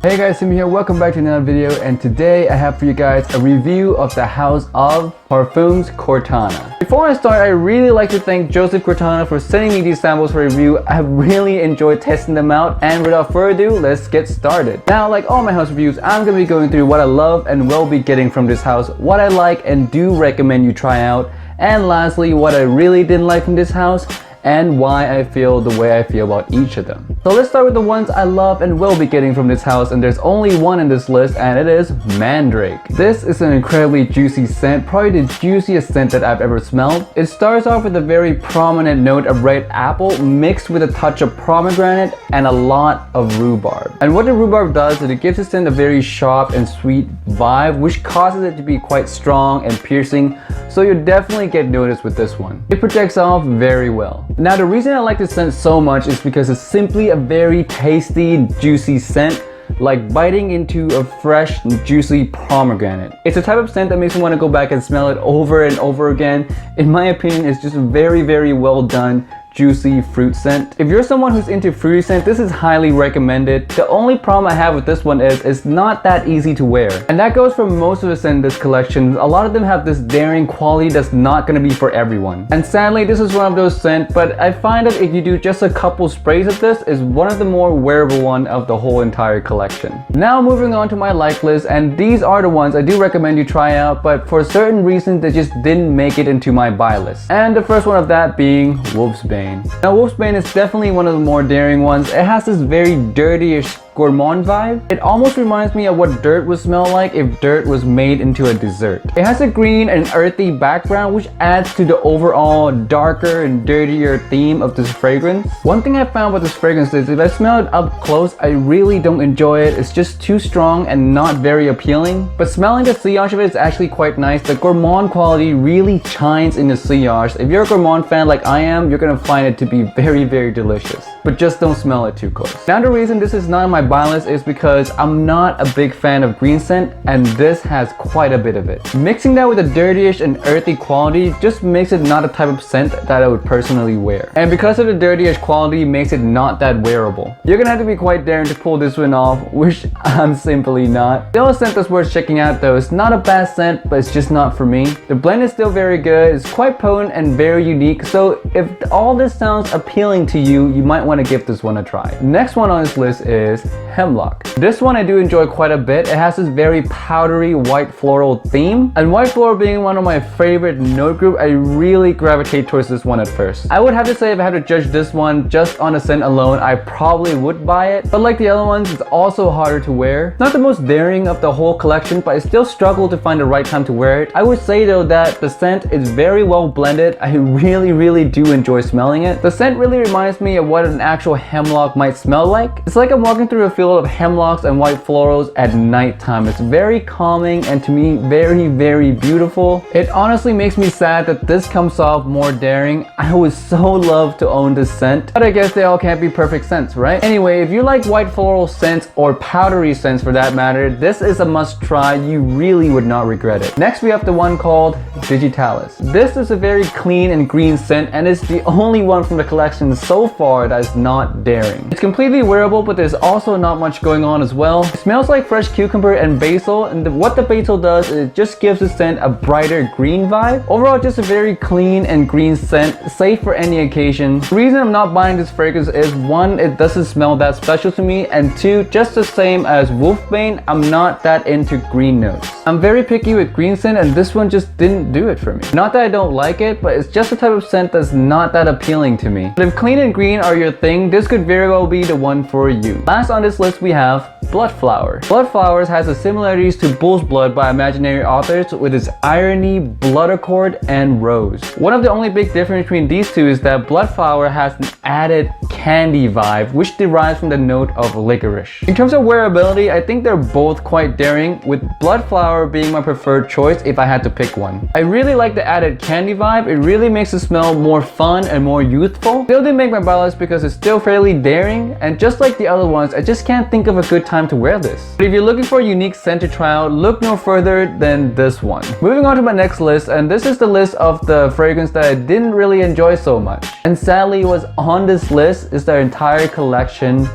Hey guys, Tim here, welcome back to another video, and today I have for you guys a review of the house of Parfums Quartana. Before I start, I really like to thank Joseph Quartana for sending me these samples for review. I have really enjoyed testing them out, and without further ado, let's get started. Now, like all my house reviews, I'm going to be going through what I love and will be getting from this house, what I like and do recommend you try out, and lastly, what I really didn't like from this house, and why I feel the way I feel about each of them. So let's start with the ones I love and will be getting from this house, and there's only one in this list, and it is Mandrake. This is an incredibly juicy scent, probably the juiciest scent that I've ever smelled. It starts off with a very prominent note of red apple mixed with a touch of pomegranate and a lot of rhubarb. And what the rhubarb does is it gives the scent a very sharp and sweet vibe, which causes it to be quite strong and piercing, so you'll definitely get noticed with this one. It projects off very well. Now, the reason I like this scent so much is because it's simply a very tasty, juicy scent, like biting into a fresh, juicy pomegranate. It's a type of scent that makes me want to go back and smell it over and over again. In my opinion, it's just very, very well done, juicy fruit scent. If you're someone who's into fruity scent, this is highly recommended. The only problem I have with this one is it's not that easy to wear. And that goes for most of the scent in this collection. A lot of them have this daring quality that's not going to be for everyone. And sadly, this is one of those scents, but I find that if you do just a couple sprays of this, is one of the more wearable one of the whole entire collection. Now moving on to my like list, and these are the ones I do recommend you try out, but for certain reasons they just didn't make it into my buy list. And the first one of that being Wolfsbane. Now, Wolfsbane is definitely one of the more daring ones. It has this very dirty-ish gourmand vibe. It almost reminds me of what dirt would smell like if dirt was made into a dessert. It has a green and earthy background, which adds to the overall darker and dirtier theme of this fragrance. One thing I found about this fragrance is if I smell it up close, I really don't enjoy it. It's just too strong and not very appealing. But smelling the silage of it is actually quite nice. The gourmand quality really shines in the silage. If you're a gourmand fan like I am, you're gonna find it to be very, very delicious. But just don't smell it too close. Now, the reason this is not on my buy list is because I'm not a big fan of green scent, and this has quite a bit of it. Mixing that with a dirtyish and earthy quality just makes it not a type of scent that I would personally wear. And because of the dirtyish quality, makes it not that wearable. You're gonna have to be quite daring to pull this one off, which I'm simply not. The other scent that's worth checking out though, it's not a bad scent, but it's just not for me. The blend is still very good, it's quite potent and very unique, so if all this sounds appealing to you, you might want to give this one a try. Next one on this list is Hemlock. This one I do enjoy quite a bit. It has this very powdery white floral theme, and white floral being one of my favorite note group, I really gravitate towards this one at first. I would have to say if I had to judge this one just on the scent alone, I probably would buy it, but like the other ones, it's also harder to wear. Not the most daring of the whole collection, but I still struggle to find the right time to wear it. I would say though that the scent is very well blended. I really do enjoy smelling it. The scent really reminds me of what an actual hemlock might smell like. It's like I'm walking through a field of hemlocks and white florals at nighttime. It's very calming and to me very beautiful. It honestly makes me sad that this comes off more daring. I would so love to own this scent, but I guess they all can't be perfect scents, right? Anyway, if you like white floral scents or powdery scents for that matter, this is a must try. You really would not regret it. Next we have the one called Digitalis. This is a very clean and green scent, and it's the only one from the collection so far that is not daring. It's completely wearable, but there's also not much going on as well. It smells like fresh cucumber and basil, and what the basil does is it just gives the scent a brighter green vibe. Overall, just a very clean and green scent, safe for any occasion. The reason I'm not buying this fragrance is one, it doesn't smell that special to me, and two, just the same as Wolfsbane, I'm not that into green notes. I'm very picky with green scent, and this one just didn't do it for me. Not that I don't like it, but it's just a type of scent that's not that appealing to me. But if clean and green are your thing, this could very well be the one for you. Last on this list we have Blood Flower. Blood Flowers has the similarities to Bull's Blood by imaginary authors with its irony, blood accord, and rose. One of the only big difference between these two is that Blood Flower has an added candy vibe, which derives from the note of licorice. In terms of wearability, I think they're both quite daring, with Blood Flower being my preferred choice if I had to pick one. I really like the added candy vibe. It really makes it smell more fun and more youthful. Still didn't make my buy list because it's still fairly daring, and just like the other ones, I just can't think of a good time to wear this. But if you're looking for a unique scent to try out, look no further than this one. Moving on to my next list, and this is the list of the fragrance that I didn't really enjoy so much. And sadly, what's on this list is their entire collection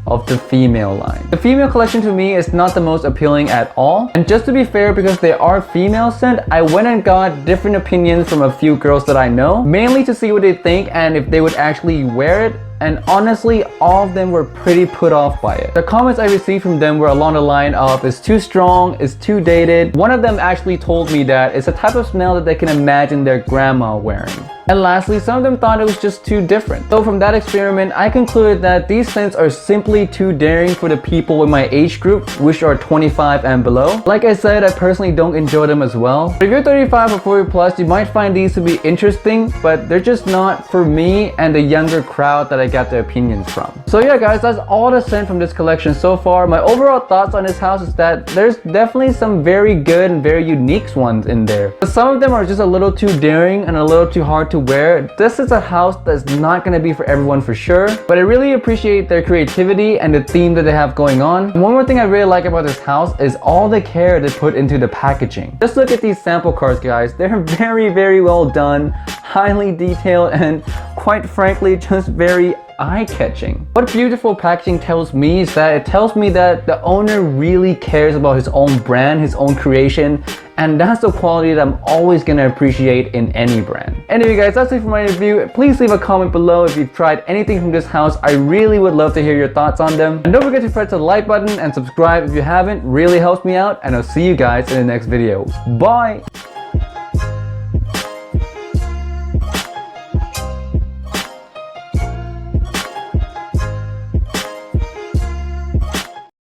of the female line. The female collection to me is not the most appealing at all. And just to be fair, because they are female scent, I went and got different opinions from a few girls that I know, mainly to see what they think and if they would actually wear it. And honestly, all of them were pretty put off by it. The comments I received from them were along the line of, it's too strong, it's too dated. One of them actually told me that it's a type of smell that they can imagine their grandma wearing. And lastly, some of them thought it was just too different. So from that experiment, I concluded that these scents are simply too daring for the people in my age group, which are 25 and below. Like I said, I personally don't enjoy them as well. But if you're 35 or 40 plus, you might find these to be interesting, but they're just not for me and the younger crowd that I got the opinions from. So yeah guys, that's all the scent from this collection so far. My overall thoughts on this house is that there's definitely some very good and very unique ones in there. But some of them are just a little too daring and a little too hard to wear. This is a house that's not going to be for everyone for sure, but I really appreciate their creativity and the theme that they have going on. And one more thing I really like about this house is all the care they put into the packaging. Just look at these sample cards guys. They're very well done, highly detailed, and quite frankly just very eye-catching. What beautiful packaging tells me is that it tells me that the owner really cares about his own brand, his own creation, and that's the quality that I'm always gonna appreciate in any brand. Anyway guys, that's it for my review. Please leave a comment below if you've tried anything from this house. I really would love to hear your thoughts on them. And don't forget to press the like button and subscribe if you haven't. Really helps me out, and I'll see you guys in the next video. Bye!